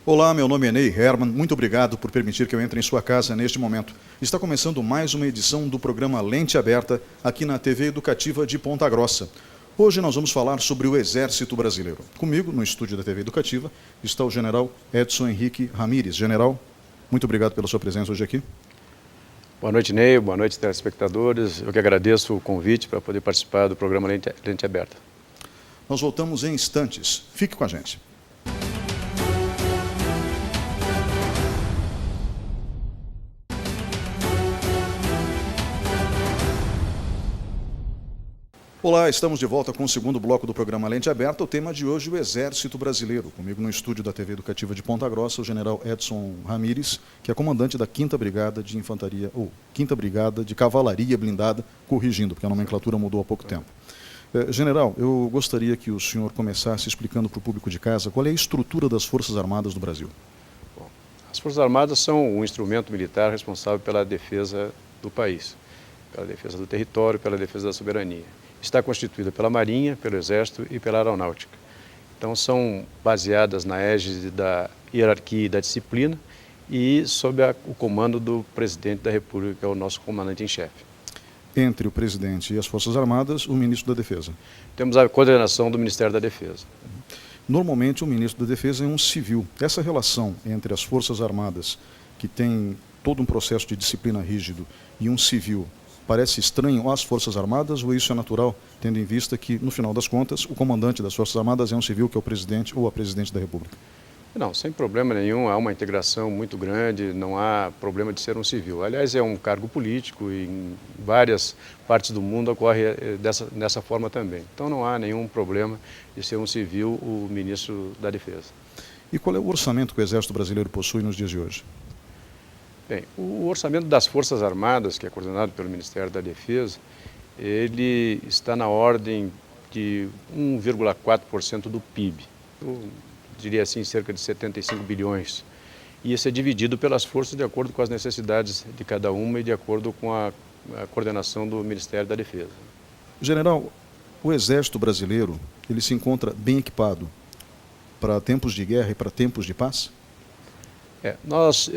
Olá, meu nome é Ney Herman, muito obrigado por permitir que eu entre em sua casa neste momento. Está começando mais uma edição do programa Lente Aberta, aqui na TV Educativa de Ponta Grossa. Hoje nós vamos falar sobre o Exército Brasileiro. Comigo, no estúdio da TV Educativa, está o general Edson Henrique Ramírez. General, muito obrigado pela sua presença hoje aqui. Boa noite, Ney. Boa noite, telespectadores. Eu que agradeço o convite para poder participar do programa Lente Aberta. Nós voltamos em instantes. Fique com a gente. Olá, estamos de volta com o segundo bloco do programa Lente Aberta. O tema de hoje, o Exército Brasileiro. Comigo no estúdio da TV Educativa de Ponta Grossa, o general Edson Ramírez, que é comandante da 5ª Brigada de Infantaria, ou 5ª Brigada de Cavalaria Blindada, corrigindo, porque a nomenclatura mudou há pouco tempo. General, eu gostaria que o senhor começasse explicando para o público de casa qual é a estrutura das Forças Armadas do Brasil. Bom, as Forças Armadas são um instrumento militar responsável pela defesa do país, pela defesa do território, pela defesa da soberania. Está constituída pela Marinha, pelo Exército e pela Aeronáutica. Então são baseadas na égide da hierarquia e da disciplina e sob o comando do Presidente da República, que é o nosso comandante em chefe. Entre o presidente e as Forças Armadas, o ministro da Defesa. Temos a coordenação do Ministério da Defesa. Normalmente o ministro da Defesa é um civil. Essa relação entre as Forças Armadas, que tem todo um processo de disciplina rígido, e um civil, parece estranho às Forças Armadas, ou isso é natural, tendo em vista que, no final das contas, o comandante das Forças Armadas é um civil, que é o presidente ou a presidente da República? Não, sem problema nenhum, há uma integração muito grande, não há problema de ser um civil. Aliás, é um cargo político e em várias partes do mundo ocorre dessa forma também. Então não há nenhum problema de ser um civil o ministro da Defesa. E qual é o orçamento que o Exército Brasileiro possui nos dias de hoje? Bem, o orçamento das Forças Armadas, que é coordenado pelo Ministério da Defesa, ele está na ordem de 1,4% do PIB. Eu diria assim, cerca de 75 bilhões. E isso é dividido pelas forças de acordo com as necessidades de cada uma e de acordo com a coordenação do Ministério da Defesa. General, o Exército Brasileiro, ele se encontra bem equipado para tempos de guerra e para tempos de paz? Nós,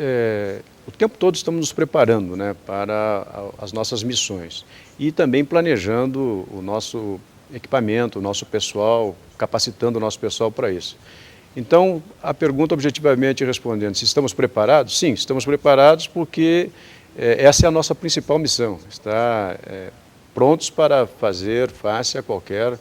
o tempo todo estamos nos preparando, né, para as nossas missões e também planejando o nosso equipamento, o nosso pessoal, capacitando o nosso pessoal para isso. Então, a pergunta objetivamente respondendo, se estamos preparados? Sim, estamos preparados porque essa é a nossa principal missão, estar prontos para fazer face a qualquer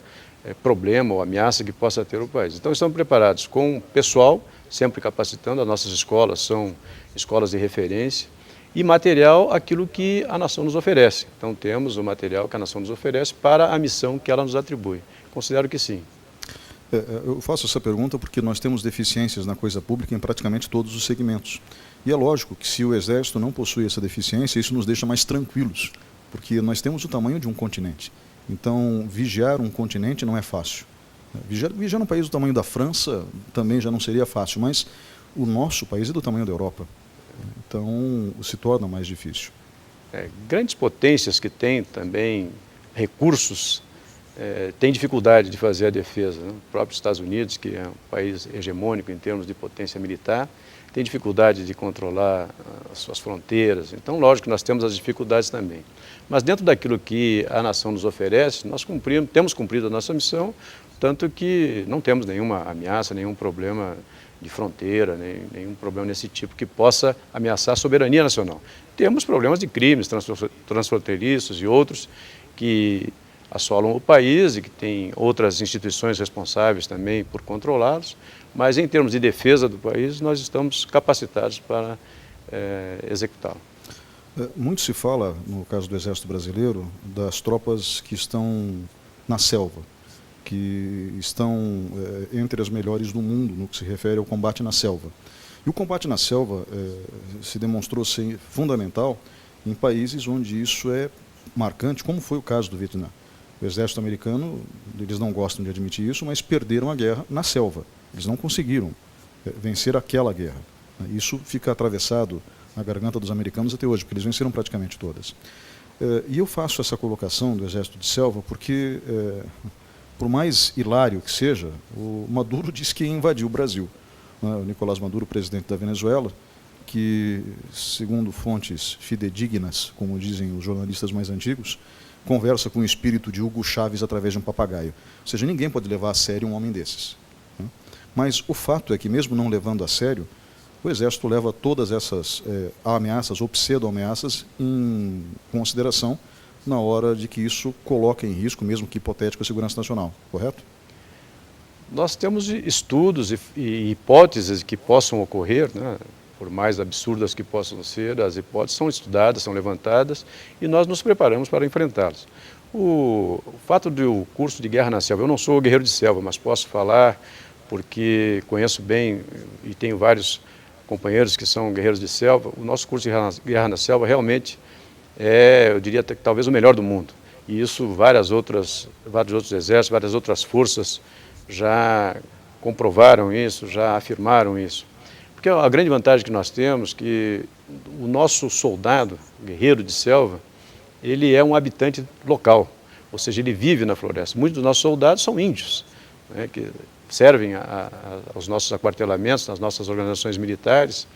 problema ou ameaça que possa ter o país. Então, estamos preparados com pessoal, sempre capacitando, as nossas escolas são escolas de referência, e material, aquilo que a nação nos oferece. Então, temos o material que a nação nos oferece para a missão que ela nos atribui. Considero que sim. Eu faço essa pergunta porque nós temos deficiências na coisa pública em praticamente todos os segmentos. E é lógico que se o Exército não possui essa deficiência, isso nos deixa mais tranquilos, porque nós temos o tamanho de um continente. Então, vigiar um continente não é fácil. Vigiar um país do tamanho da França também já não seria fácil, mas o nosso país é do tamanho da Europa. Então, se torna mais difícil. Grandes potências que têm também recursos têm dificuldade de fazer a defesa, né? O próprio Estados Unidos, que é um país hegemônico em termos de potência militar, tem dificuldade de controlar as suas fronteiras. Então, lógico que nós temos as dificuldades também. Mas dentro daquilo que a nação nos oferece, nós temos cumprido a nossa missão, tanto que não temos nenhuma ameaça, nenhum problema de fronteira, nenhum problema desse tipo que possa ameaçar a soberania nacional. Temos problemas de crimes transfronteiriços e outros que assolam o país e que tem outras instituições responsáveis também por controlá-los, mas em termos de defesa do país, nós estamos capacitados para executá-lo. Muito se fala, no caso do Exército Brasileiro, das tropas que estão na selva, que estão entre as melhores do mundo no que se refere ao combate na selva. E o combate na selva se demonstrou ser fundamental em países onde isso é marcante, como foi o caso do Vietnã. O exército americano, eles não gostam de admitir isso, mas perderam a guerra na selva. Eles não conseguiram vencer aquela guerra. Isso fica atravessado na garganta dos americanos até hoje, porque eles venceram praticamente todas. E eu faço essa colocação do exército de selva porque, por mais hilário que seja, o Maduro disse que ia invadir o Brasil. né, o Nicolás Maduro, presidente da Venezuela, que, segundo fontes fidedignas, como dizem os jornalistas mais antigos, conversa com o espírito de Hugo Chávez através de um papagaio. Ou seja, ninguém pode levar a sério um homem desses, né? Mas o fato é que, mesmo não levando a sério, o Exército leva todas essas ameaças ou pseudo-ameaças em consideração na hora de que isso coloca em risco, mesmo que hipotético, a segurança nacional, correto? Nós temos estudos e hipóteses que possam ocorrer, né? Por mais absurdas que possam ser, as hipóteses são estudadas, são levantadas e nós nos preparamos para enfrentá-las. O fato do curso de guerra na selva, eu não sou guerreiro de selva, mas posso falar porque conheço bem e tenho vários companheiros que são guerreiros de selva. O nosso curso de guerra na selva realmente é, eu diria, talvez o melhor do mundo. E isso vários outros exércitos, várias outras forças já comprovaram isso, já afirmaram isso. Porque a grande vantagem que nós temos é que o nosso soldado, guerreiro de selva, ele é um habitante local, ou seja, ele vive na floresta. Muitos dos nossos soldados são índios, né, que servem aos nossos aquartelamentos, nas nossas organizações militares,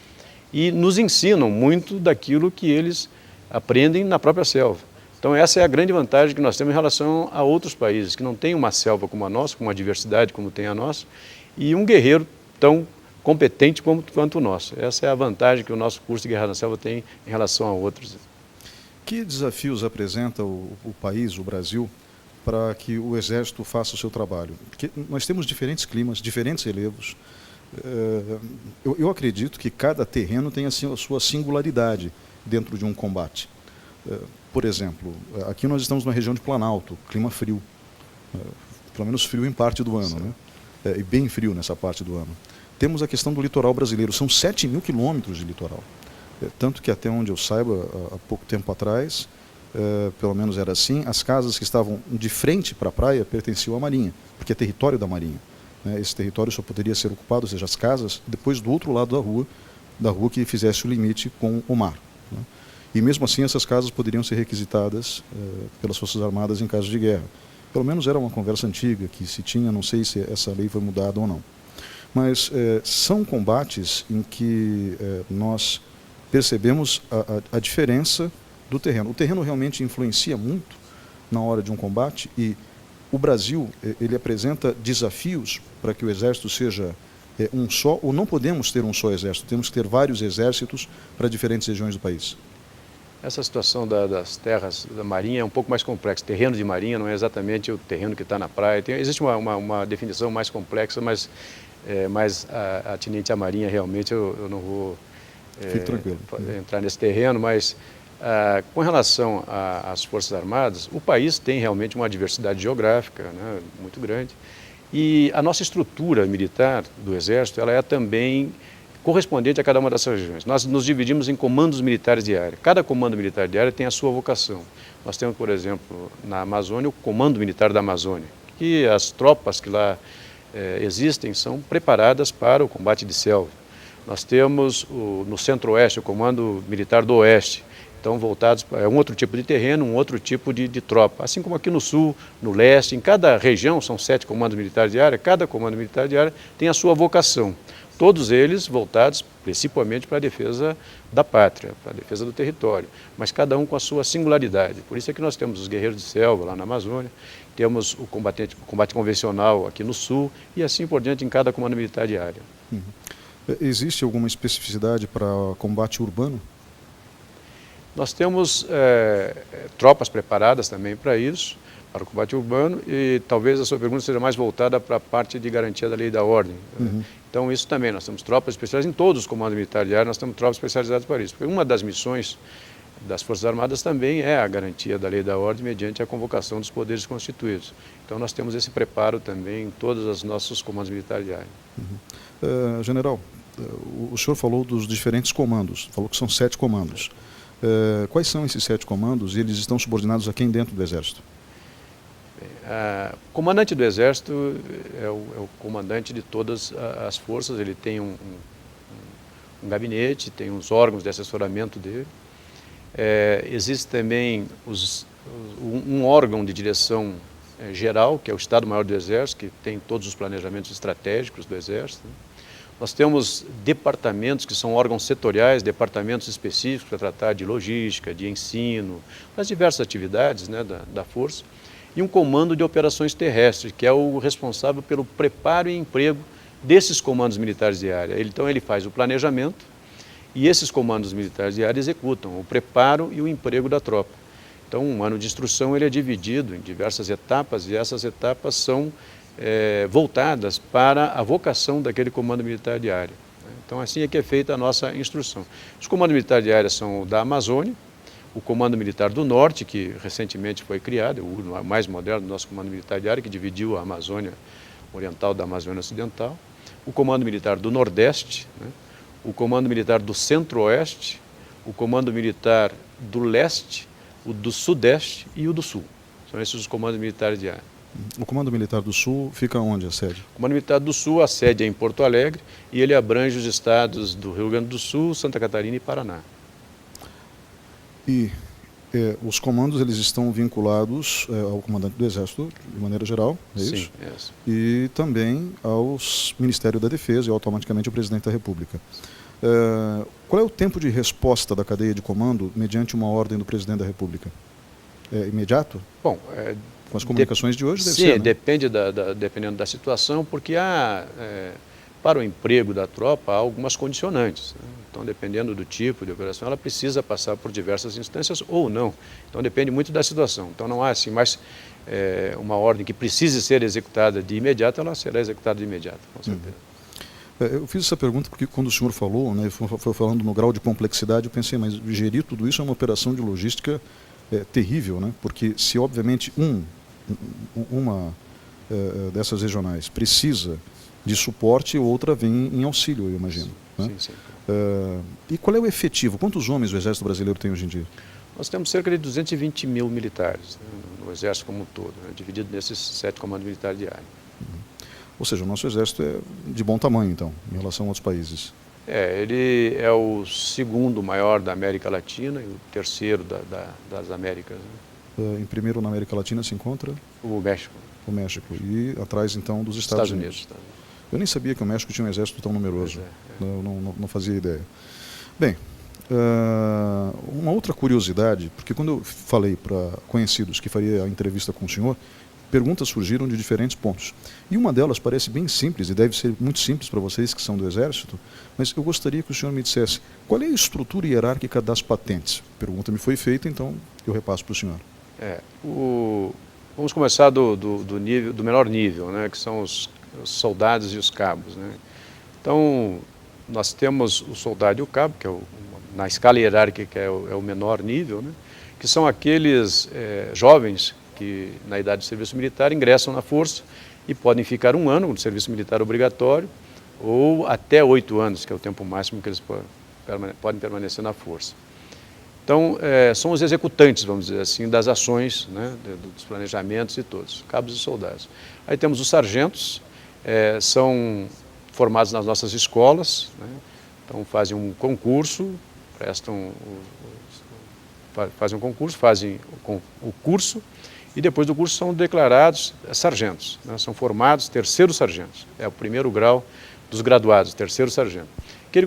e nos ensinam muito daquilo que eles aprendem na própria selva. Então essa é a grande vantagem que nós temos em relação a outros países, que não têm uma selva como a nossa, com uma diversidade como tem a nossa, e um guerreiro tão competente quanto o nosso. Essa é a vantagem que o nosso curso de Guerra na Selva tem em relação a outros. Que desafios apresenta o país, o Brasil, para que o Exército faça o seu trabalho? Porque nós temos diferentes climas, diferentes relevos. Eu acredito que cada terreno tem assim, a sua singularidade dentro de um combate. Por exemplo, aqui nós estamos numa região de Planalto, clima frio, pelo menos frio em parte do ano, né? E bem frio nessa parte do ano. Temos a questão do litoral brasileiro, são 7.000 quilômetros de litoral. Tanto que, até onde eu saiba, há pouco tempo atrás, pelo menos era assim, as casas que estavam de frente para a praia pertenciam à Marinha, porque é território da Marinha, né? Esse território só poderia ser ocupado, ou seja, as casas, depois do outro lado da rua que fizesse o limite com o mar, né? E mesmo assim essas casas poderiam ser requisitadas pelas Forças Armadas em caso de guerra. Pelo menos era uma conversa antiga que se tinha, não sei se essa lei foi mudada ou não. Mas são combates em que nós percebemos a diferença do terreno. O terreno realmente influencia muito na hora de um combate e o Brasil ele apresenta desafios para que o exército seja um só, ou não podemos ter um só exército, temos que ter vários exércitos para diferentes regiões do país. Essa situação das terras da Marinha é um pouco mais complexa. Terreno de Marinha não é exatamente o terreno que está na praia. Existe uma definição mais complexa, mas mais atinente à Marinha realmente eu não vou entrar nesse terreno, mas com relação às Forças Armadas, o país tem realmente uma diversidade geográfica, né, muito grande, e a nossa estrutura militar do Exército ela é também correspondente a cada uma dessas regiões. Nós nos dividimos em comandos militares de área. Cada comando militar de área tem a sua vocação. Nós temos, por exemplo, na Amazônia, o Comando Militar da Amazônia, que as tropas que lá existem são preparadas para o combate de selva. Nós temos no Centro-Oeste o Comando Militar do Oeste, então voltados para um outro tipo de terreno, um outro tipo de tropa. Assim como aqui no Sul, no Leste, em cada região, são 7 comandos militares de área, cada comando militar de área tem a sua vocação. Todos eles voltados principalmente para a defesa da pátria, para a defesa do território, mas cada um com a sua singularidade. Por isso é que nós temos os guerreiros de selva lá na Amazônia, temos o combate convencional aqui no Sul e assim por diante em cada comando militar de área. Uhum. Existe alguma especificidade para combate urbano? Nós temos tropas preparadas também para isso, para o combate urbano, e talvez a sua pergunta seja mais voltada para a parte de garantia da lei e da ordem. Uhum. Então isso também, nós temos tropas especializadas em todos os comandos militares de área, nós temos tropas especializadas para isso. Porque uma das missões das Forças Armadas também é a garantia da lei e da ordem mediante a convocação dos poderes constituídos. Então nós temos esse preparo também em todos os nossos comandos militares de área. Uhum. General, o senhor falou dos diferentes comandos, falou que são 7 comandos. Quais são esses 7 comandos e eles estão subordinados a quem dentro do Exército? O comandante do Exército é o comandante de todas as forças, ele tem um gabinete, tem os órgãos de assessoramento dele. Existe também um órgão de direção geral, que é o Estado-Maior do Exército, que tem todos os planejamentos estratégicos do Exército. Nós temos departamentos que são órgãos setoriais, departamentos específicos para tratar de logística, de ensino, das diversas atividades, né, da Força, e um comando de operações terrestres, que é o responsável pelo preparo e emprego desses comandos militares de área. Então ele faz o planejamento e esses comandos militares de área executam o preparo e o emprego da tropa. Então um ano de instrução ele é dividido em diversas etapas e essas etapas são voltadas para a vocação daquele comando militar de área. Então assim é que é feita a nossa instrução. Os comandos militares de área são o da Amazônia, o Comando Militar do Norte, que recentemente foi criado, o mais moderno do nosso Comando Militar de área, que dividiu a Amazônia Oriental da Amazônia Ocidental, o Comando Militar do Nordeste, né, o Comando Militar do Centro-Oeste, o Comando Militar do Leste, o do Sudeste e o do Sul. São esses os comandos militares de área. O Comando Militar do Sul fica onde a sede? O Comando Militar do Sul, a sede é em Porto Alegre e ele abrange os estados do Rio Grande do Sul, Santa Catarina e Paraná. E os comandos eles estão vinculados ao comandante do Exército, de maneira geral, é isso? Sim, é isso. E também ao Ministério da Defesa e automaticamente ao Presidente da República. Qual é o tempo de resposta da cadeia de comando mediante uma ordem do Presidente da República? É imediato? Bom, com as comunicações de hoje deve sim, ser, né? dependendo da situação, porque para o emprego da tropa há algumas condicionantes, né? Então, dependendo do tipo de operação, ela precisa passar por diversas instâncias ou não. Então, depende muito da situação. Então, não há assim, mais uma ordem que precise ser executada de imediato, ela será executada de imediato, com certeza. Eu fiz essa pergunta porque quando o senhor falou, né, foi falando no grau de complexidade, eu pensei, mas gerir tudo isso é uma operação de logística terrível, né? Porque se, obviamente, uma dessas regionais precisa de suporte, outra vem em auxílio, eu imagino. Sim, né? sim. E qual é o efetivo? Quantos homens o Exército Brasileiro tem hoje em dia? Nós temos cerca de 220 mil militares, né, no Exército como um todo, né, dividido nesses 7 comandos militares de área. Ou seja, o nosso Exército é de bom tamanho, então, em relação a outros países. Ele é o segundo maior da América Latina e o terceiro das Américas. Né? Em primeiro na América Latina se encontra? O México. O México. E atrás, então, dos Estados Unidos. Eu nem sabia que o México tinha um exército tão numeroso. Eu não fazia ideia. Bem, uma outra curiosidade, porque quando eu falei para conhecidos que faria a entrevista com o senhor, perguntas surgiram de diferentes pontos. E uma delas parece bem simples, e deve ser muito simples para vocês que são do Exército, mas eu gostaria que o senhor me dissesse qual é a estrutura hierárquica das patentes. A pergunta me foi feita, então eu repasso para o senhor. Vamos começar do menor nível, né, que são os soldados e os cabos. Né? Então, nós temos o soldado e o cabo, que é na escala hierárquica é o menor nível, né? Que são aqueles jovens que, na idade de serviço militar, ingressam na Força e podem ficar 1 ano no serviço militar obrigatório ou até 8 anos, que é o tempo máximo que eles podem permanecer na Força. Então, são os executantes, vamos dizer assim, das ações, né, dos planejamentos e todos, cabos e soldados. Aí temos os sargentos, são formados nas nossas escolas, né, então fazem um concurso, fazem o curso e depois do curso são declarados sargentos, né, são formados terceiros sargentos, é o primeiro grau dos graduados, terceiro sargento.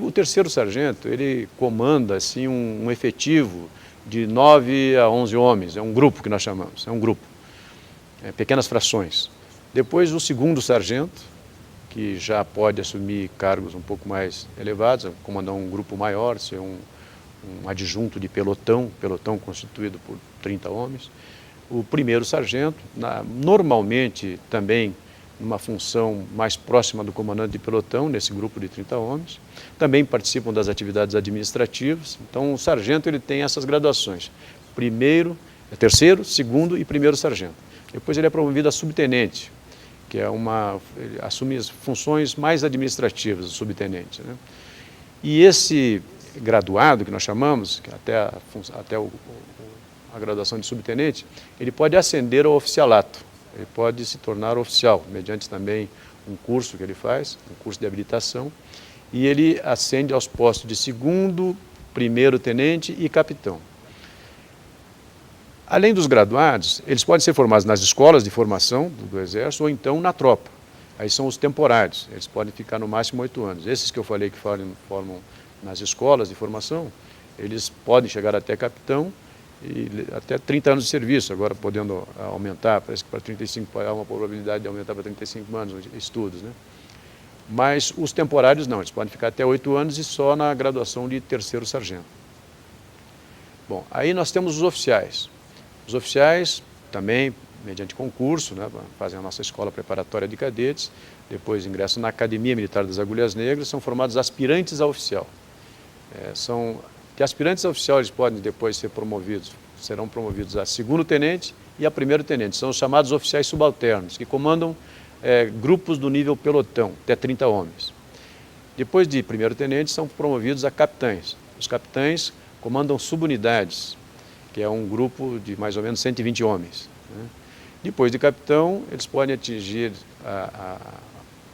O terceiro sargento, ele comanda assim, um efetivo de 9 a 11 homens, é um grupo que nós chamamos, é um grupo, pequenas frações. Depois o segundo sargento, que já pode assumir cargos um pouco mais elevados, comandar um grupo maior, ser um adjunto de pelotão constituído por 30 homens. O primeiro sargento, normalmente também numa função mais próxima do comandante de pelotão, nesse grupo de 30 homens. Também participam das atividades administrativas. Então, o sargento ele tem essas graduações. Terceiro, segundo e primeiro sargento. Depois ele é promovido a subtenente, que ele assume as funções mais administrativas do subtenente, né? E esse graduado, que nós chamamos, que até a graduação de subtenente, ele pode ascender ao oficialato. Ele pode se tornar oficial, mediante também um curso que ele faz, um curso de habilitação, e ele ascende aos postos de segundo, primeiro tenente e capitão. Além dos graduados, eles podem ser formados nas escolas de formação do Exército ou então na tropa. Aí são os temporários, eles podem ficar no máximo 8 anos. Esses que eu falei que formam nas escolas de formação, eles podem chegar até capitão e até 30 anos de serviço, agora podendo aumentar, parece que para 35 há uma probabilidade de aumentar para 35 anos de estudos, né? Mas os temporários não, eles podem ficar até 8 anos e só na graduação de terceiro sargento. Bom, aí nós temos os oficiais. Os oficiais também, mediante concurso, né, fazem a nossa escola preparatória de cadetes, depois ingressam na Academia Militar das Agulhas Negras, são formados aspirantes a oficial. Que aspirantes a oficial eles podem depois ser promovidos, serão promovidos a segundo tenente e a primeiro tenente, são os chamados oficiais subalternos, que comandam grupos do nível pelotão, até 30 homens. Depois de primeiro tenente são promovidos a capitães. Os capitães comandam subunidades, que é um grupo de mais ou menos 120 homens, né? Depois de capitão, eles podem atingir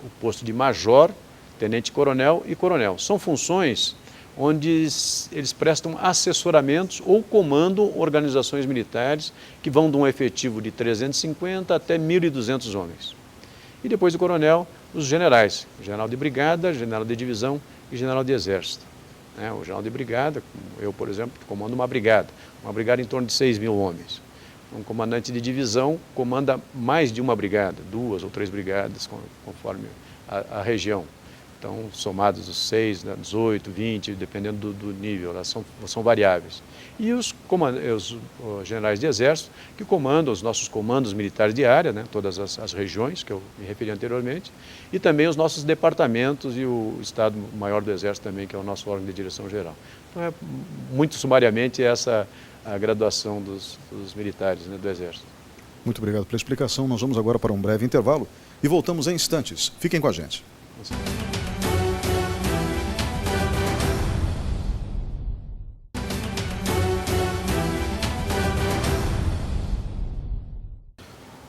o posto de major, tenente-coronel e coronel. São funções onde eles prestam assessoramentos ou comandam organizações militares que vão de um efetivo de 350 até 1.200 homens. E depois do coronel, os generais, general de brigada, general de divisão e general de exército. O general de brigada, eu, por exemplo, comando uma brigada em torno de 6.000 homens. Um comandante de divisão comanda mais de uma brigada, 2 ou 3 brigadas, conforme a região. Então, somados os 6, 18, 20, dependendo do nível, elas são variáveis. E os generais de exército, que comandam os nossos comandos militares de área, né, todas as regiões que eu me referi anteriormente, e também os nossos departamentos e o Estado-Maior do Exército também, que é o nosso órgão de direção geral. Então, muito sumariamente, essa a graduação dos militares, né, do Exército. Muito obrigado pela explicação. Nós vamos agora para um breve intervalo e voltamos em instantes. Fiquem com a gente.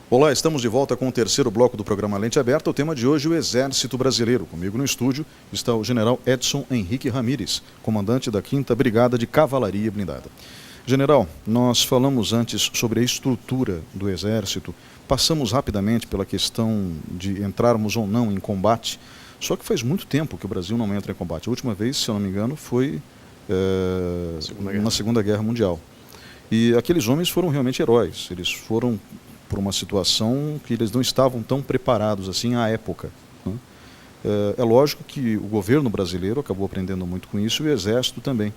Olá, estamos de volta com o terceiro bloco do programa Lente Aberta. O tema de hoje, o Exército Brasileiro. Comigo no estúdio está o general Edson Henrique Ramírez, comandante da 5ª Brigada de Cavalaria Blindada. General, nós falamos antes sobre a estrutura do Exército, passamos rapidamente pela questão de entrarmos ou não em combate, só que faz muito tempo que o Brasil não entra em combate. A última vez, se eu não me engano, foi na Segunda Guerra Mundial. E aqueles homens foram realmente heróis, eles foram por uma situação que eles não estavam tão preparados assim à época, né? É lógico que o governo brasileiro acabou aprendendo muito com isso e o Exército também.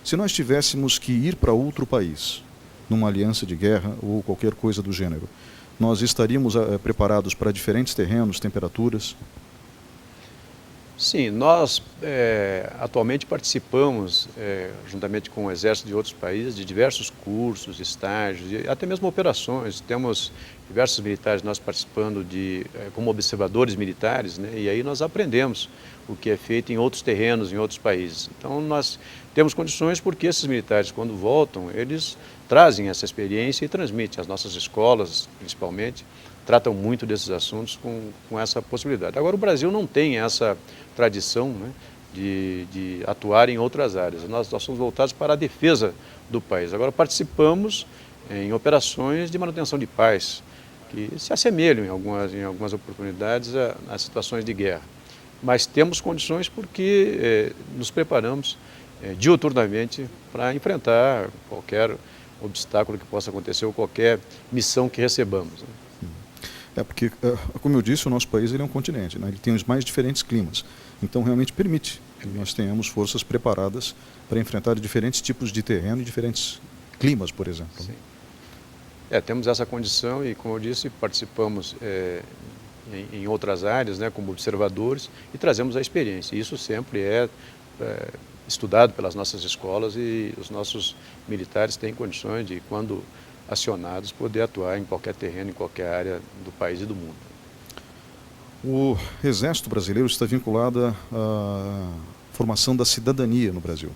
Se nós tivéssemos que ir para outro país, numa aliança de guerra ou qualquer coisa do gênero, nós estaríamos preparados para diferentes terrenos, temperaturas? Sim, nós atualmente participamos, juntamente com o Exército de outros países, de diversos cursos, estágios e até mesmo operações. Temos diversos militares nós participando como observadores militares, né? E aí nós aprendemos o que é feito em outros terrenos, em outros países. Então nós temos condições porque esses militares, quando voltam, eles trazem essa experiência e transmitem. As nossas escolas, principalmente, tratam muito desses assuntos com essa possibilidade. Agora, o Brasil não tem essa tradição, né, de atuar em outras áreas. Nós somos voltados para a defesa do país. Agora, participamos em operações de manutenção de paz, que se assemelham em algumas oportunidades a situações de guerra. Mas temos condições porque nos preparamos diuturnamente para enfrentar qualquer obstáculo que possa acontecer ou qualquer missão que recebamos, né? Porque, como eu disse, o nosso país ele é um continente, né? Ele tem os mais diferentes climas. Então, realmente permite que nós tenhamos forças preparadas para enfrentar diferentes tipos de terreno e diferentes climas, por exemplo. Sim. Temos essa condição e, como eu disse, participamos em outras áreas, né, como observadores, e trazemos a experiência. Isso sempre é estudado pelas nossas escolas e os nossos militares têm condições de, quando acionados, poder atuar em qualquer terreno, em qualquer área do país e do mundo. O Exército Brasileiro está vinculado à formação da cidadania no Brasil.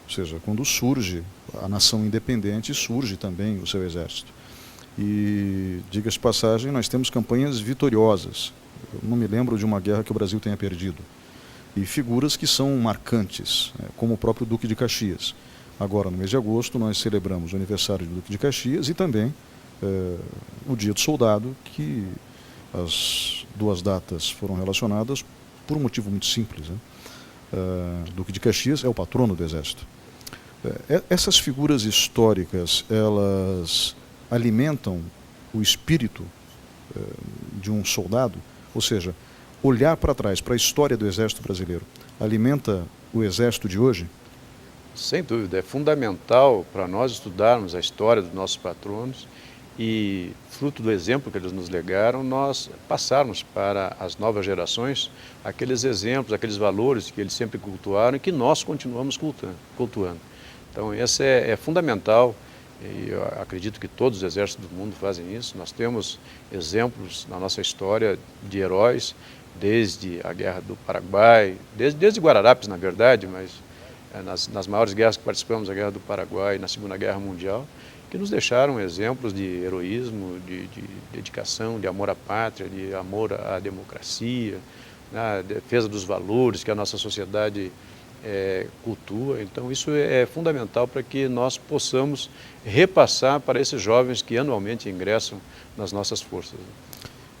Ou seja, quando surge a nação independente, surge também o seu Exército. E, diga-se de passagem, nós temos campanhas vitoriosas. Eu não me lembro de uma guerra que o Brasil tenha perdido. E figuras que são marcantes, como o próprio Duque de Caxias. Agora, no mês de agosto, nós celebramos o aniversário do Duque de Caxias e também o Dia do Soldado, que as duas datas foram relacionadas por um motivo muito simples, né? Duque de Caxias é o patrono do Exército. Essas figuras históricas, elas alimentam o espírito de um soldado, ou seja, olhar para trás, para a história do Exército brasileiro, alimenta o Exército de hoje? Sem dúvida, é fundamental para nós estudarmos a história dos nossos patronos e, fruto do exemplo que eles nos legaram, nós passarmos para as novas gerações aqueles exemplos, aqueles valores que eles sempre cultuaram e que nós continuamos cultuando. Então, esse é fundamental e eu acredito que todos os exércitos do mundo fazem isso. Nós temos exemplos na nossa história de heróis, desde a Guerra do Paraguai, desde Guararapes, na verdade, mas nas maiores guerras que participamos, a Guerra do Paraguai e na Segunda Guerra Mundial, que nos deixaram exemplos de heroísmo, de dedicação, de amor à pátria, de amor à democracia, a defesa dos valores que a nossa sociedade cultua. Então isso é fundamental para que nós possamos repassar para esses jovens que anualmente ingressam nas nossas forças.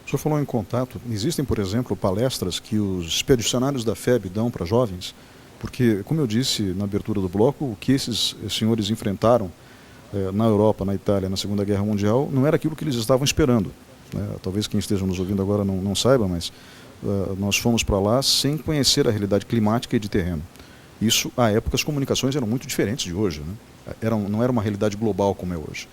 O senhor falou em contato. Existem, por exemplo, palestras que os expedicionários da FEB dão para jovens, porque, como eu disse na abertura do bloco, o que esses senhores enfrentaram na Europa, na Itália, na Segunda Guerra Mundial, não era aquilo que eles estavam esperando, né? Talvez quem esteja nos ouvindo agora não saiba, mas nós fomos para lá sem conhecer a realidade climática e de terreno. Isso, à época, as comunicações eram muito diferentes de hoje, né? Não era uma realidade global como é hoje.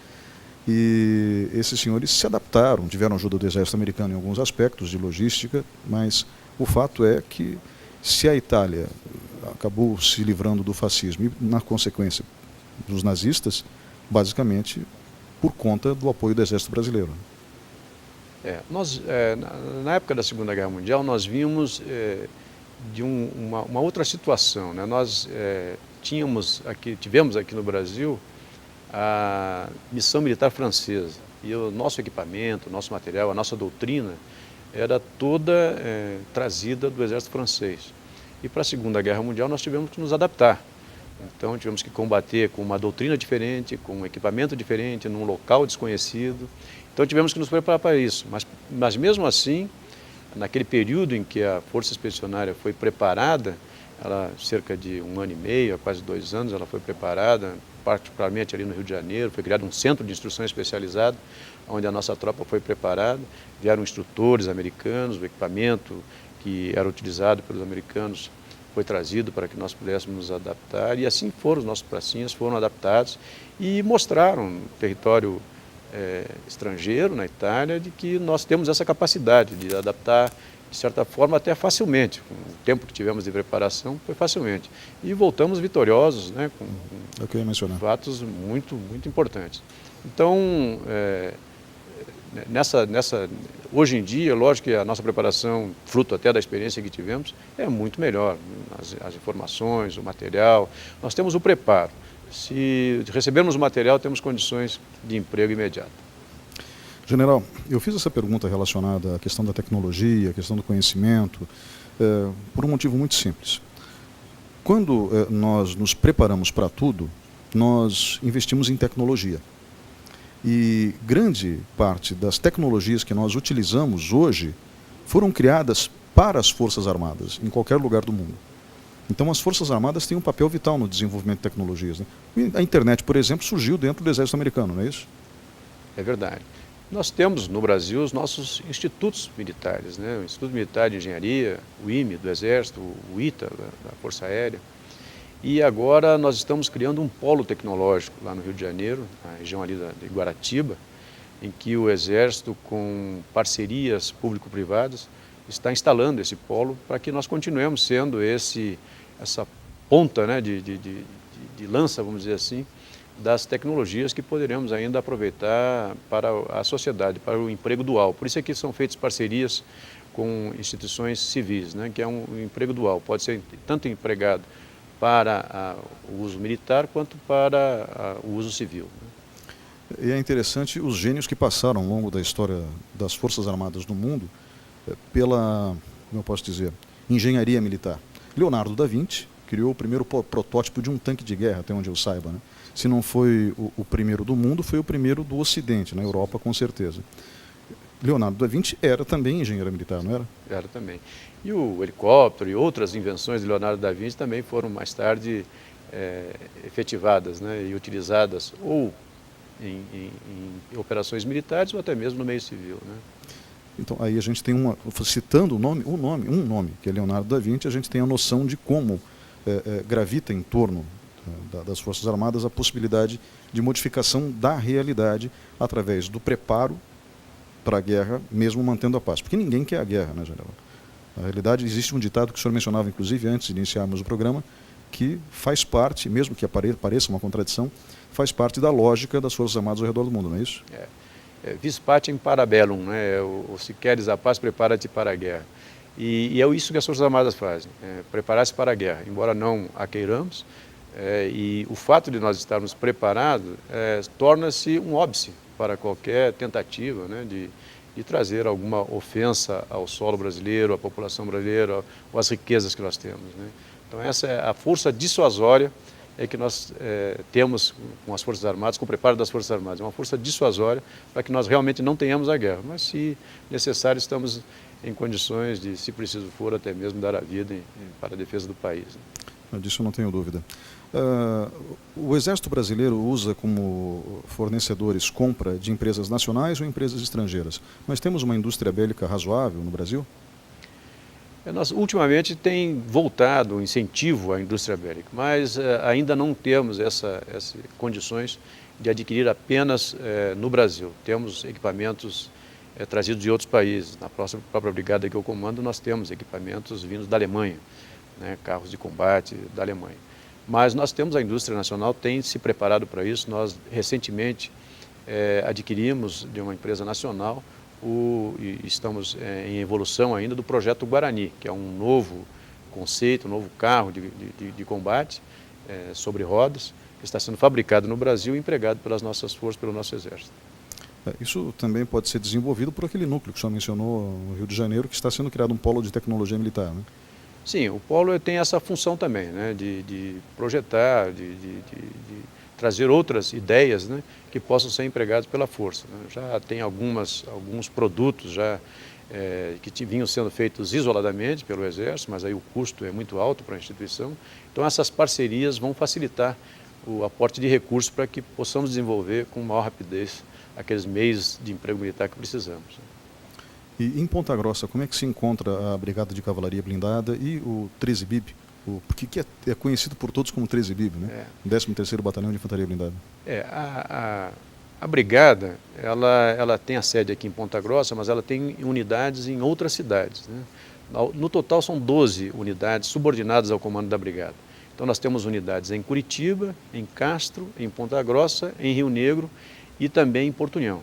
E esses senhores se adaptaram, tiveram ajuda do exército americano em alguns aspectos de logística, mas o fato é que se a Itália acabou se livrando do fascismo e, na consequência, dos nazistas, basicamente por conta do apoio do exército brasileiro. Na época da Segunda Guerra Mundial, nós vimos de uma outra situação, né? Nós tivemos aqui no Brasil a missão militar francesa e o nosso equipamento, o nosso material, a nossa doutrina era toda trazida do exército francês. E para a Segunda Guerra Mundial nós tivemos que nos adaptar. Então tivemos que combater com uma doutrina diferente, com um equipamento diferente, num local desconhecido. Então tivemos que nos preparar para isso. Mas mesmo assim, naquele período em que a Força Expedicionária foi preparada, cerca de 1 ano e meio, quase 2 anos, ela foi preparada, particularmente ali no Rio de Janeiro, foi criado um centro de instrução especializado, onde a nossa tropa foi preparada, vieram instrutores americanos, o equipamento que era utilizado pelos americanos foi trazido para que nós pudéssemos nos adaptar, e assim foram os nossos pracinhas, foram adaptados e mostraram no território estrangeiro, na Itália, de que nós temos essa capacidade de adaptar, de certa forma, até facilmente. Com o tempo que tivemos de preparação, foi facilmente. E voltamos vitoriosos, né, com fatos muito, muito importantes. Então, hoje em dia, lógico que a nossa preparação, fruto até da experiência que tivemos, é muito melhor. As informações, o material, nós temos o preparo. Se recebermos o material, temos condições de emprego imediato. General, eu fiz essa pergunta relacionada à questão da tecnologia, à questão do conhecimento, por um motivo muito simples. Quando nós nos preparamos para tudo, nós investimos em tecnologia. E grande parte das tecnologias que nós utilizamos hoje foram criadas para as Forças Armadas, em qualquer lugar do mundo. Então as Forças Armadas têm um papel vital no desenvolvimento de tecnologias, né? A internet, por exemplo, surgiu dentro do Exército Americano, não é isso? É verdade. Nós temos no Brasil os nossos institutos militares, né? O Instituto Militar de Engenharia, o IME do Exército, o ITA da Força Aérea. E agora nós estamos criando um polo tecnológico lá no Rio de Janeiro, na região ali de Guaratiba, em que o Exército, com parcerias público-privadas, está instalando esse polo para que nós continuemos sendo essa ponta, né, de lança, vamos dizer assim, das tecnologias que poderemos ainda aproveitar para a sociedade, para o emprego dual. Por isso é que são feitas parcerias com instituições civis, né, que é um emprego dual, pode ser tanto empregado para o uso militar quanto para o uso civil. E é interessante os gênios que passaram ao longo da história das Forças Armadas do mundo pela, como eu posso dizer, engenharia militar. Leonardo da Vinci criou o primeiro protótipo de um tanque de guerra, até onde eu saiba, né? Se não foi o primeiro do mundo, foi o primeiro do Ocidente, na Europa com certeza. Leonardo da Vinci era também engenheiro militar, não era? Era também. E o helicóptero e outras invenções de Leonardo da Vinci também foram mais tarde efetivadas, né, e utilizadas ou em operações militares ou até mesmo no meio civil, né? Então aí a gente tem citando um nome, que é Leonardo da Vinci, a gente tem a noção de como gravita em torno das Forças Armadas a possibilidade de modificação da realidade através do preparo para a guerra, mesmo mantendo a paz. Porque ninguém quer a guerra, né, general? Na realidade, existe um ditado que o senhor mencionava, inclusive, antes de iniciarmos o programa, que faz parte, mesmo que pareça uma contradição, faz parte da lógica das Forças Armadas ao redor do mundo, não é isso? Vis pacem para bellum, né? Ou se queres a paz, prepara-te para a guerra. E é isso que as Forças Armadas fazem, preparar-se para a guerra, embora não a queiramos, e o fato de nós estarmos preparados torna-se um óbice para qualquer tentativa, né, de trazer alguma ofensa ao solo brasileiro, à população brasileira, ou às riquezas que nós temos, né? Então essa é a força dissuasória que nós temos com as Forças Armadas, com o preparo das Forças Armadas. É uma força dissuasória para que nós realmente não tenhamos a guerra, mas se necessário estamos em condições de, se preciso for, até mesmo dar a vida para a defesa do país, né? Disso eu não tenho dúvida. O Exército Brasileiro usa como fornecedores compra de empresas nacionais ou empresas estrangeiras. Nós temos uma indústria bélica razoável no Brasil? Nós, ultimamente, tem voltado o incentivo à indústria bélica, mas ainda não temos essas condições de adquirir apenas no Brasil. Temos equipamentos trazidos de outros países. Na própria brigada que eu comando, nós temos equipamentos vindos da Alemanha, né, carros de combate da Alemanha. Mas nós temos, a indústria nacional tem se preparado para isso. Nós, recentemente, adquirimos de uma empresa nacional e estamos em evolução ainda do projeto Guarani, que é um novo conceito, um novo carro de combate sobre rodas, que está sendo fabricado no Brasil e empregado pelas nossas forças, pelo nosso Exército. Isso também pode ser desenvolvido por aquele núcleo que o senhor mencionou no Rio de Janeiro, que está sendo criado um polo de tecnologia militar, né? Sim, o polo tem essa função também, né, de projetar, de trazer outras ideias, né, que possam ser empregadas pela força, né? Já tem alguns produtos já que vinham sendo feitos isoladamente pelo Exército, mas aí o custo é muito alto para a instituição. Então essas parcerias vão facilitar o aporte de recursos para que possamos desenvolver com maior rapidez aqueles meios de emprego militar que precisamos. E em Ponta Grossa, como é que se encontra a Brigada de Cavalaria Blindada e o 13 BIB? Porque é conhecido por todos como 13 BIB, né? 13º Batalhão de Infantaria Blindada. A brigada, ela tem a sede aqui em Ponta Grossa, mas ela tem unidades em outras cidades, né? No total são 12 unidades subordinadas ao comando da brigada. Então nós temos unidades em Curitiba, em Castro, em Ponta Grossa, em Rio Negro e também em Porto União.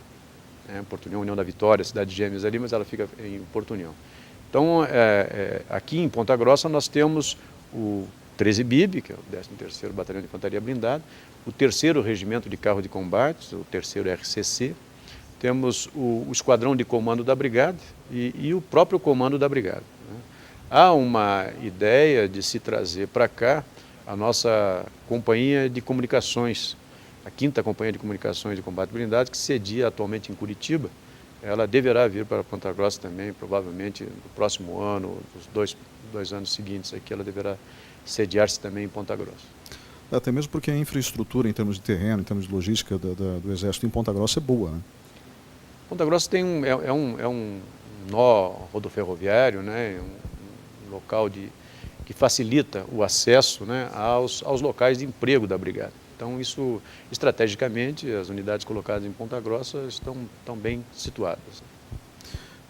Porto União, União da Vitória, cidade de Gêmeas ali, mas ela fica em Porto União. Então, aqui em Ponta Grossa nós temos o 13 BIB, que é o 13º Batalhão de Infantaria Blindada, o 3º Regimento de Carro de Combate, o 3º RCC, temos o Esquadrão de Comando da Brigada e o próprio Comando da Brigada, né? Há uma ideia de se trazer para cá a nossa Companhia de Comunicações, a 5ª Companhia de Comunicações de Combate Blindado, que cedia atualmente em Curitiba. Ela deverá vir para Ponta Grossa também, provavelmente no próximo ano, nos dois anos seguintes aqui, ela deverá sediar-se também em Ponta Grossa. Até mesmo porque a infraestrutura em termos de terreno, em termos de logística do Exército em Ponta Grossa é boa, né? Ponta Grossa tem um nó rodoferroviário, né? Um local que facilita o acesso, né, aos locais de emprego da brigada. Então, isso, estrategicamente, as unidades colocadas em Ponta Grossa estão bem situadas.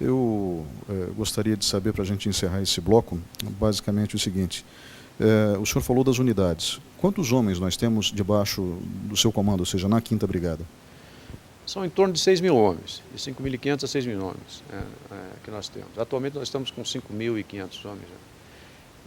Eu gostaria de saber, para a gente encerrar esse bloco, basicamente o seguinte. O senhor falou das unidades. Quantos homens nós temos debaixo do seu comando, ou seja, na 5ª Brigada? São em torno de 6.000 homens, de 5.500 a 6.000 homens que nós temos. Atualmente nós estamos com 5.500 homens.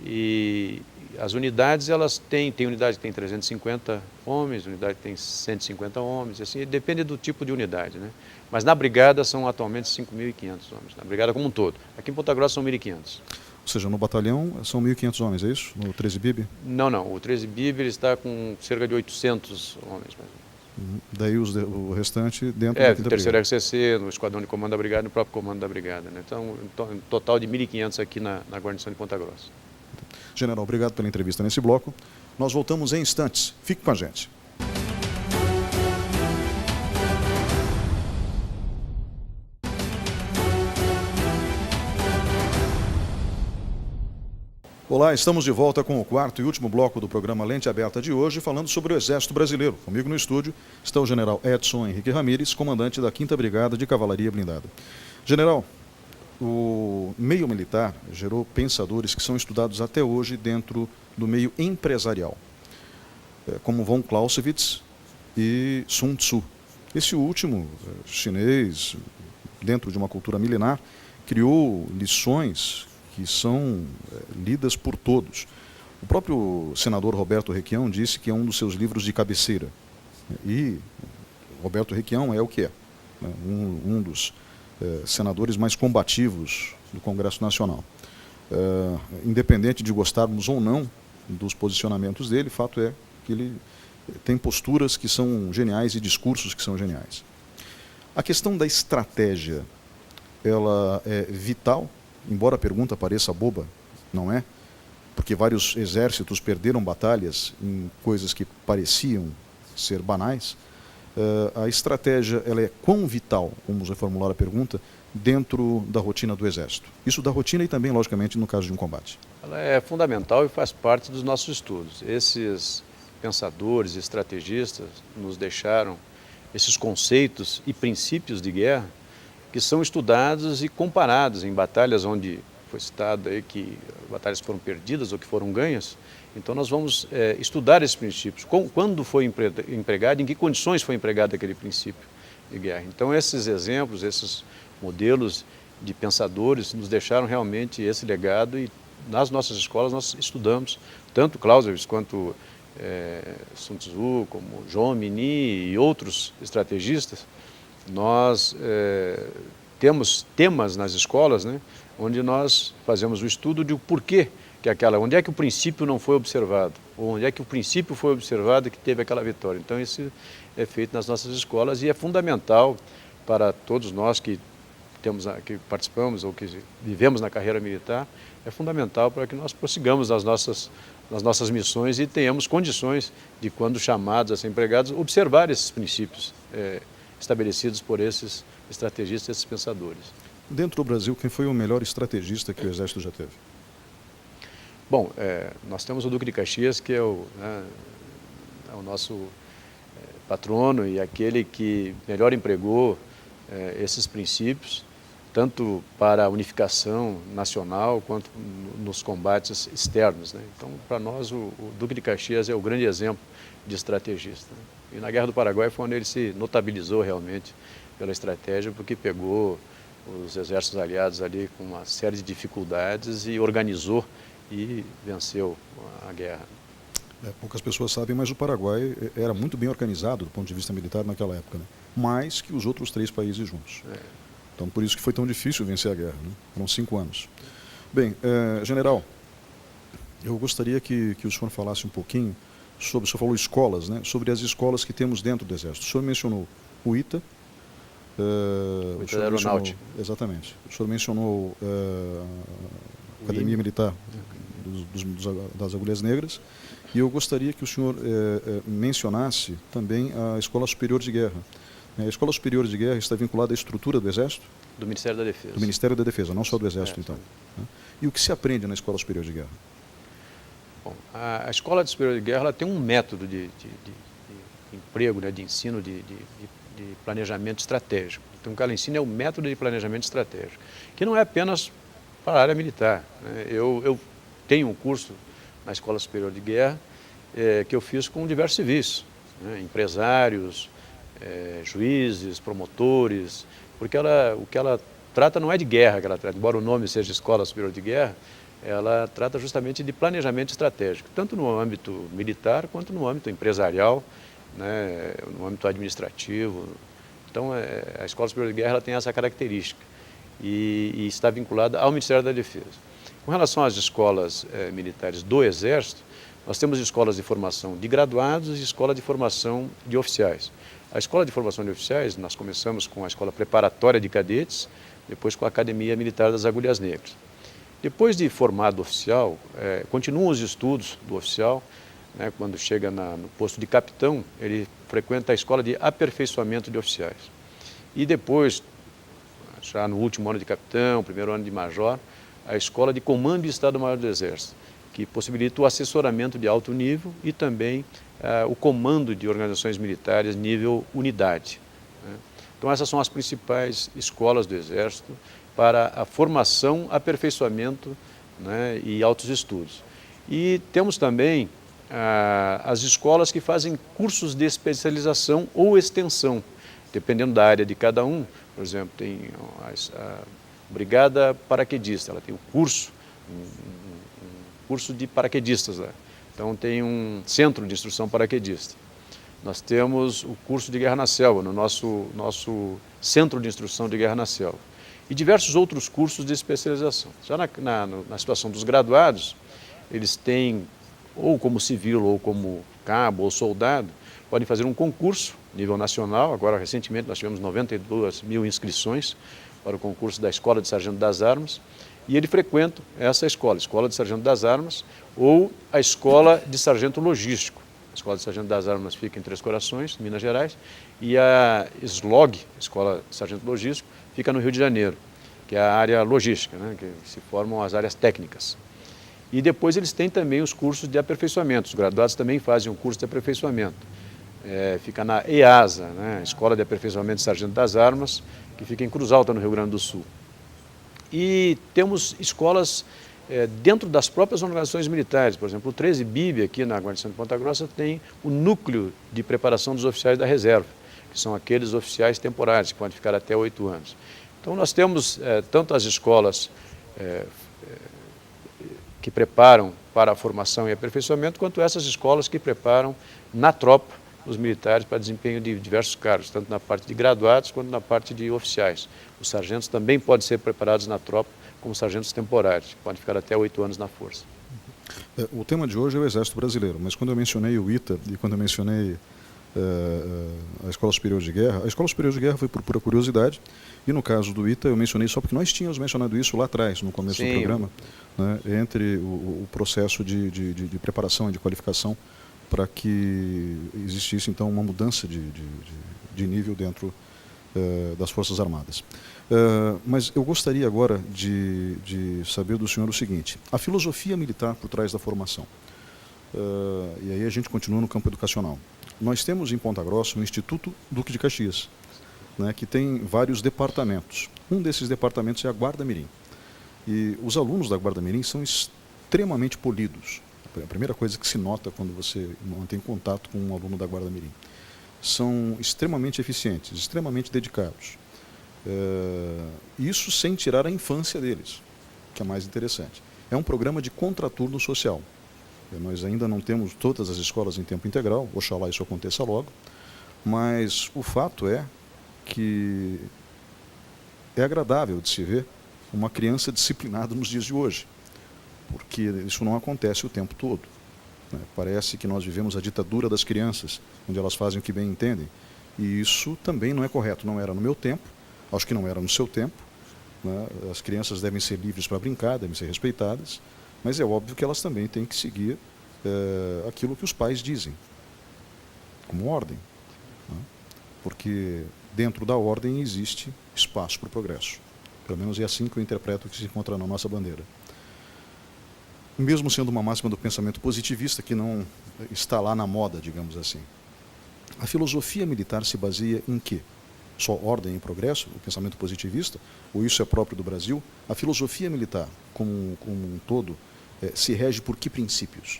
E as unidades, elas têm unidade que tem 350 homens, unidade que tem 150 homens, assim, depende do tipo de unidade, né? Mas na brigada são atualmente 5.500 homens, na brigada como um todo. Aqui em Ponta Grossa são 1.500. Ou seja, no batalhão são 1.500 homens, é isso? No 13 BIB? Não, o 13 BIB ele está com cerca de 800 homens, mais ou menos. Daí o restante dentro É, da do 5ª terceiro Brigada. RCC, no Esquadrão de Comando da Brigada e no próprio Comando da Brigada, né? Então, um total de 1.500 aqui na guarnição de Ponta Grossa. General, obrigado pela entrevista nesse bloco. Nós voltamos em instantes. Fique com a gente. Olá, estamos de volta com o quarto e último bloco do programa Lente Aberta de hoje, falando sobre o Exército Brasileiro. Comigo no estúdio está o General Edson Henrique Ramírez, comandante da 5ª Brigada de Cavalaria Blindada. General, o meio militar gerou pensadores que são estudados até hoje dentro do meio empresarial, como von Clausewitz e Sun Tzu. Esse último, chinês, dentro de uma cultura milenar, criou lições que são lidas por todos. O próprio senador Roberto Requião disse que é um dos seus livros de cabeceira. E Roberto Requião é o que é, né? Um dos senadores mais combativos do Congresso Nacional. Independente de gostarmos ou não dos posicionamentos dele, fato é que ele tem posturas que são geniais e discursos que são geniais. A questão da estratégia, ela é vital, embora a pergunta pareça boba, não é? Porque vários exércitos perderam batalhas em coisas que pareciam ser banais. A estratégia, ela é quão vital, vamos reformular a pergunta, dentro da rotina do Exército? Isso da rotina e também, logicamente, no caso de um combate. Ela é fundamental e faz parte dos nossos estudos. Esses pensadores, estrategistas, nos deixaram esses conceitos e princípios de guerra que são estudados e comparados em batalhas onde foi citado aí que batalhas foram perdidas ou que foram ganhas. Então nós vamos estudar esses princípios, quando foi empregado, em que condições foi empregado aquele princípio de guerra. Então esses exemplos, esses modelos de pensadores nos deixaram realmente esse legado e nas nossas escolas nós estudamos tanto Clausewitz quanto Sun Tzu, como João Mini e outros estrategistas. Nós temos temas nas escolas, né, onde nós fazemos o estudo de o porquê que onde é que o princípio não foi observado, ou onde é que o princípio foi observado que teve aquela vitória. Então isso é feito nas nossas escolas e é fundamental para todos nós que participamos ou que vivemos na carreira militar, é fundamental para que nós prossigamos nas nossas missões e tenhamos condições de, quando chamados a ser empregados, observar esses princípios estabelecidos por esses estrategistas, esses pensadores. Dentro do Brasil, quem foi o melhor estrategista que o Exército já teve? Bom, nós temos o Duque de Caxias, que é o nosso patrono e aquele que melhor empregou esses princípios, tanto para a unificação nacional quanto nos combates externos, né? Então, para nós, o Duque de Caxias é o grande exemplo de estrategista, né? E na Guerra do Paraguai foi onde ele se notabilizou realmente pela estratégia, porque pegou os exércitos aliados ali com uma série de dificuldades e organizou e venceu a guerra. Poucas pessoas sabem, mas o Paraguai era muito bem organizado do ponto de vista militar naquela época, né? Mais que os outros 3 países juntos. Então, por isso que foi tão difícil vencer a guerra, né? Foram 5 anos. Bem, general, eu gostaria que o senhor falasse um pouquinho sobre, o senhor falou escolas, né? Sobre as escolas que temos dentro do Exército. O senhor mencionou o ITA. O ITA da Aeronáutica. Exatamente. O senhor mencionou a Academia Militar das Agulhas Negras. E eu gostaria que o senhor mencionasse também a Escola Superior de Guerra. A Escola Superior de Guerra está vinculada à estrutura do Exército? Do Ministério da Defesa. Do Ministério da Defesa, não só do Exército, então. E o que se aprende na Escola Superior de Guerra? Bom, a Escola Superior de Guerra ela tem um método de emprego, né, de ensino, de planejamento estratégico. Então, o que ela ensina é o método de planejamento estratégico, que não é apenas para a área militar, né? Eu tenho um curso na Escola Superior de Guerra que eu fiz com diversos civis, né, empresários, juízes, promotores, porque o que ela trata não é de guerra, que ela trata, embora o nome seja Escola Superior de Guerra, ela trata justamente de planejamento estratégico, tanto no âmbito militar quanto no âmbito empresarial, né, no âmbito administrativo. Então, a Escola Superior de Guerra ela tem essa característica e está vinculada ao Ministério da Defesa. Com relação às escolas militares do Exército, Nós temos escolas de formação de graduados e escola de formação de oficiais. A escola de formação de oficiais, nós começamos com a escola preparatória de cadetes, depois com a Academia Militar das Agulhas Negras. Depois de formado oficial, continuam os estudos do oficial, né, quando chega no posto de capitão, ele frequenta a escola de aperfeiçoamento de oficiais. E depois, já no último ano de capitão, primeiro ano de major, a escola de comando de Estado-Maior do Exército, que possibilita o assessoramento de alto nível e também o comando de organizações militares nível unidade, né? Então essas são as principais escolas do Exército para a formação, aperfeiçoamento, né, e altos estudos. E temos também as escolas que fazem cursos de especialização ou extensão, dependendo da área de cada um. Por exemplo, tem a Brigada Paraquedista, ela tem um curso de paraquedistas lá. Então tem um centro de instrução paraquedista. Nós temos o curso de Guerra na Selva, no nosso centro de instrução de Guerra na Selva. E diversos outros cursos de especialização. Já na situação dos graduados, eles têm, ou como civil, ou como cabo, ou soldado, podem fazer um concurso, nível nacional. Agora, recentemente, nós tivemos 92 mil inscrições para o concurso da Escola de Sargento das Armas, e ele frequenta essa escola, Escola de Sargento das Armas, ou a Escola de Sargento Logístico. A Escola de Sargento das Armas fica em Três Corações, Minas Gerais, e a SLOG, Escola de Sargento Logístico, fica no Rio de Janeiro, que é a área logística, né, que se formam as áreas técnicas. E depois eles têm também os cursos de aperfeiçoamento, os graduados também fazem um curso de aperfeiçoamento. Fica na EASA, né, Escola de Aperfeiçoamento de Sargento das Armas, que fica em Cruz Alta, no Rio Grande do Sul. E temos escolas dentro das próprias organizações militares. Por exemplo, o 13 BIB, aqui na guarnição de Ponta Grossa, tem o núcleo de preparação dos oficiais da reserva, que são aqueles oficiais temporários, que podem ficar até 8 anos. Então nós temos tanto as escolas que preparam para a formação e aperfeiçoamento, quanto essas escolas que preparam na tropa os militares para desempenho de diversos cargos, tanto na parte de graduados quanto na parte de oficiais. Os sargentos também podem ser preparados na tropa como sargentos temporários, que podem ficar até 8 anos na força. O tema de hoje é o Exército Brasileiro, mas quando eu mencionei o ITA e quando eu mencionei a Escola Superior de Guerra, a Escola Superior de Guerra foi por pura curiosidade, e no caso do ITA eu mencionei só porque nós tínhamos mencionado isso lá atrás, no começo do programa, né, entre o processo de preparação e de qualificação para que existisse então uma mudança de nível dentro das Forças Armadas. Mas eu gostaria agora de saber do senhor o seguinte: a filosofia militar por trás da formação. E aí a gente continua no campo educacional. Nós temos em Ponta Grossa o Instituto Duque de Caxias, né, que tem vários departamentos. Um desses departamentos é a Guarda Mirim. E os alunos da Guarda Mirim são extremamente polidos. A primeira coisa que se nota quando você mantém contato com um aluno da Guarda Mirim. São extremamente eficientes, extremamente dedicados. Isso sem tirar a infância deles, que é mais interessante. É um programa de contraturno social. Nós ainda não temos todas as escolas em tempo integral, oxalá isso aconteça logo, mas o fato é que é agradável de se ver uma criança disciplinada nos dias de hoje, porque isso não acontece o tempo todo, né? Parece que nós vivemos a ditadura das crianças, onde elas fazem o que bem entendem, e isso também não é correto. Não era no meu tempo, acho que não era no seu tempo, né? As crianças devem ser livres para brincar, devem ser respeitadas, mas é óbvio que elas também têm que seguir aquilo que os pais dizem, como ordem, né? Porque dentro da ordem existe espaço para o progresso. Pelo menos é assim que eu interpreto o que se encontra na nossa bandeira. Mesmo sendo uma máxima do pensamento positivista, que não está lá na moda, digamos assim. A filosofia militar se baseia em quê? Só ordem e progresso, o pensamento positivista, ou isso é próprio do Brasil? A filosofia militar, como um todo, se rege por que princípios?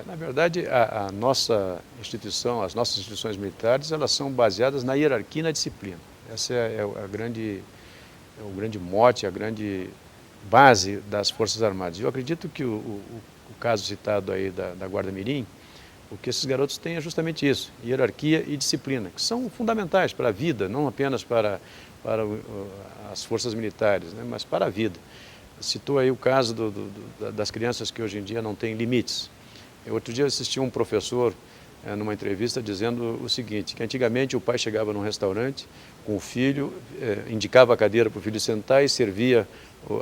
Na verdade, a nossa instituição, as nossas instituições militares, elas são baseadas na hierarquia e na disciplina. Essa é o grande mote, a grande base das Forças Armadas. Eu acredito que o caso citado aí da Guarda Mirim, o que esses garotos têm é justamente isso, hierarquia e disciplina, que são fundamentais para a vida, não apenas para as forças militares, né, mas para a vida. Citou aí o caso das crianças que hoje em dia não têm limites. Outro dia eu assisti um professor numa entrevista dizendo o seguinte, que antigamente o pai chegava num restaurante com o filho, indicava a cadeira para o filho sentar e servia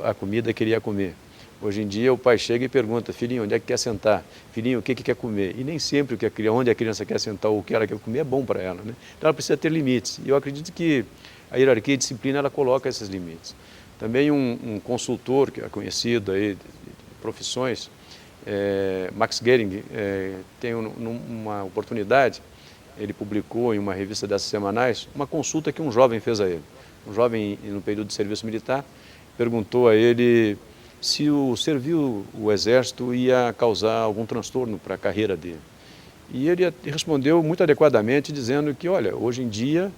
a comida que ele ia comer. Hoje em dia o pai chega e pergunta, filhinho, onde é que quer sentar? Filhinho, o que quer comer? E nem sempre onde a criança quer sentar ou o que ela quer comer é bom para ela, né? Então ela precisa ter limites. E eu acredito que a hierarquia e disciplina ela coloca esses limites. Também um consultor que é conhecido aí de profissões, Max Gehring, tem uma oportunidade, ele publicou em uma revista dessas semanais, uma consulta que um jovem fez a ele. Um jovem no período de serviço militar perguntou a ele se servir o exército ia causar algum transtorno para a carreira dele. E ele respondeu muito adequadamente, dizendo que, olha, hoje em dia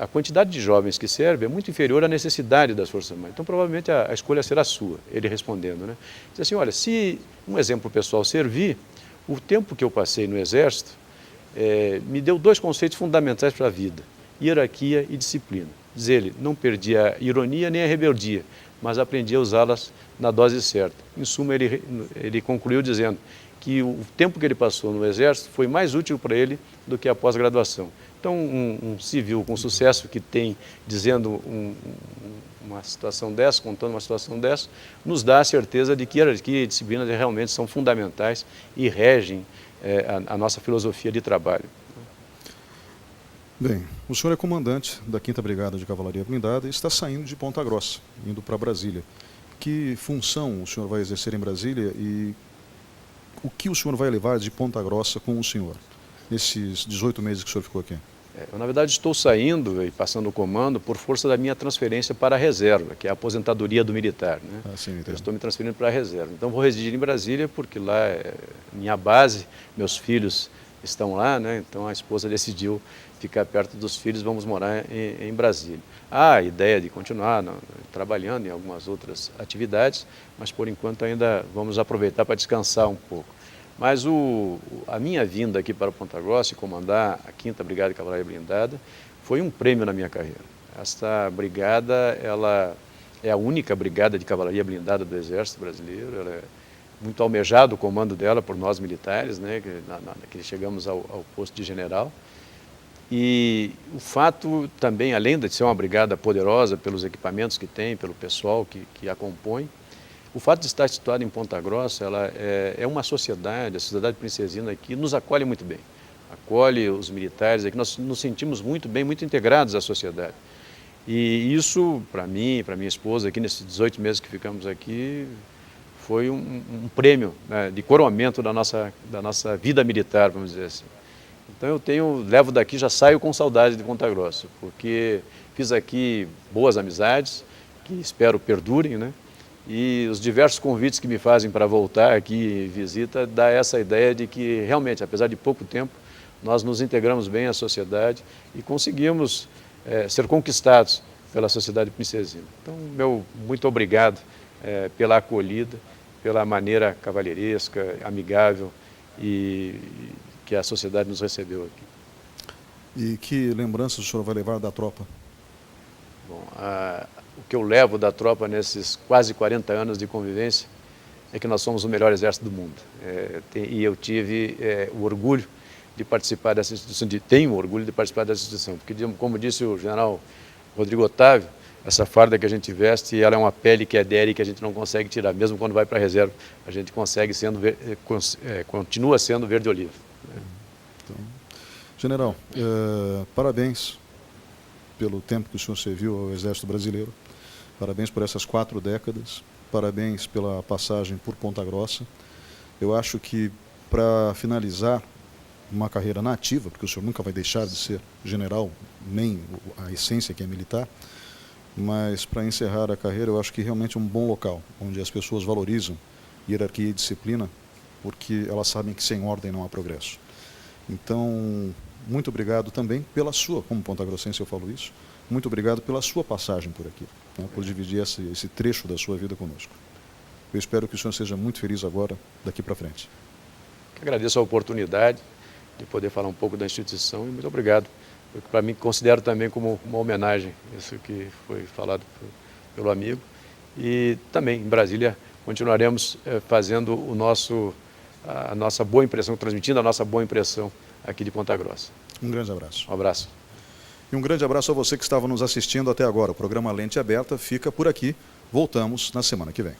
a quantidade de jovens que servem é muito inferior à necessidade das Forças Armadas. Então, provavelmente, a escolha será sua, ele respondendo, né? Diz assim, olha, se um exemplo pessoal servir, o tempo que eu passei no Exército me deu dois conceitos fundamentais para a vida, hierarquia e disciplina. Diz ele, não perdi a ironia nem a rebeldia, mas aprendi a usá-las na dose certa. Em suma, ele concluiu dizendo que o tempo que ele passou no Exército foi mais útil para ele do que a pós-graduação. Então, um civil com sucesso que tem, dizendo uma situação dessa, contando uma situação dessa, nos dá a certeza de que hierarquia e disciplina realmente são fundamentais e regem a nossa filosofia de trabalho. Bem, o senhor é comandante da 5ª Brigada de Cavalaria Blindada e está saindo de Ponta Grossa, indo para Brasília. Que função o senhor vai exercer em Brasília e o que o senhor vai levar de Ponta Grossa com o senhor, nesses 18 meses que o senhor ficou aqui? Eu, na verdade, estou saindo e passando o comando por força da minha transferência para a reserva, que é a aposentadoria do militar, né? Eu estou me transferindo para a reserva. Então, vou residir em Brasília, porque lá é minha base, meus filhos estão lá, né? Então, a esposa decidiu ficar perto dos filhos, vamos morar em Brasília. Há a ideia de continuar trabalhando em algumas outras atividades, mas, por enquanto, ainda vamos aproveitar para descansar um pouco. Mas a minha vinda aqui para Ponta Grossa e comandar a 5ª Brigada de Cavalaria Blindada foi um prêmio na minha carreira. Esta brigada, ela é a única brigada de cavalaria blindada do Exército Brasileiro, ela é muito almejado o comando dela por nós militares, né, que chegamos ao posto de general. E o fato também, além de ser uma brigada poderosa pelos equipamentos que tem, pelo pessoal que a compõe, o fato de estar situado em Ponta Grossa, ela é uma sociedade, a sociedade princesina aqui, nos acolhe muito bem. Acolhe os militares aqui, nós nos sentimos muito bem, muito integrados à sociedade. E isso, para mim, para minha esposa, aqui nesses 18 meses que ficamos aqui, foi um prêmio, né, de coroamento da nossa vida militar, vamos dizer assim. Então eu levo daqui, já saio com saudade de Ponta Grossa, porque fiz aqui boas amizades, que espero perdurem, né? E os diversos convites que me fazem para voltar aqui em visita dá essa ideia de que realmente, apesar de pouco tempo, nós nos integramos bem à sociedade e conseguimos ser conquistados pela sociedade princesina. Então, meu muito obrigado pela acolhida, pela maneira cavalheiresca, amigável e que a sociedade nos recebeu aqui. E que lembranças o senhor vai levar da tropa? Bom, o que eu levo da tropa nesses quase 40 anos de convivência é que nós somos o melhor exército do mundo. E eu tive o orgulho de participar dessa instituição, tenho o orgulho de participar dessa instituição, porque, como disse o general Rodrigo Otávio, essa farda que a gente veste, ela é uma pele que adere e que a gente não consegue tirar, mesmo quando vai para a reserva, a gente continua sendo verde-oliva. Então, general, parabéns pelo tempo que o senhor serviu ao Exército Brasileiro, parabéns por essas 4 décadas, parabéns pela passagem por Ponta Grossa. Eu acho que, para finalizar uma carreira na ativa, porque o senhor nunca vai deixar de ser general, nem a essência que é militar, mas para encerrar a carreira, eu acho que realmente é um bom local, onde as pessoas valorizam hierarquia e disciplina, porque elas sabem que sem ordem não há progresso. Então, muito obrigado também pela sua, como pontagrossense eu falo isso, muito obrigado pela sua passagem por aqui, né, por dividir esse trecho da sua vida conosco. Eu espero que o senhor seja muito feliz agora, daqui para frente. Agradeço a oportunidade de poder falar um pouco da instituição e muito obrigado. Para mim, considero também como uma homenagem, isso que foi falado pelo amigo. E também, em Brasília, continuaremos fazendo o nosso a nossa boa impressão, transmitindo a nossa boa impressão aqui de Ponta Grossa. Um grande abraço. Um abraço. E um grande abraço a você que estava nos assistindo até agora. O programa Lente Aberta fica por aqui. Voltamos na semana que vem.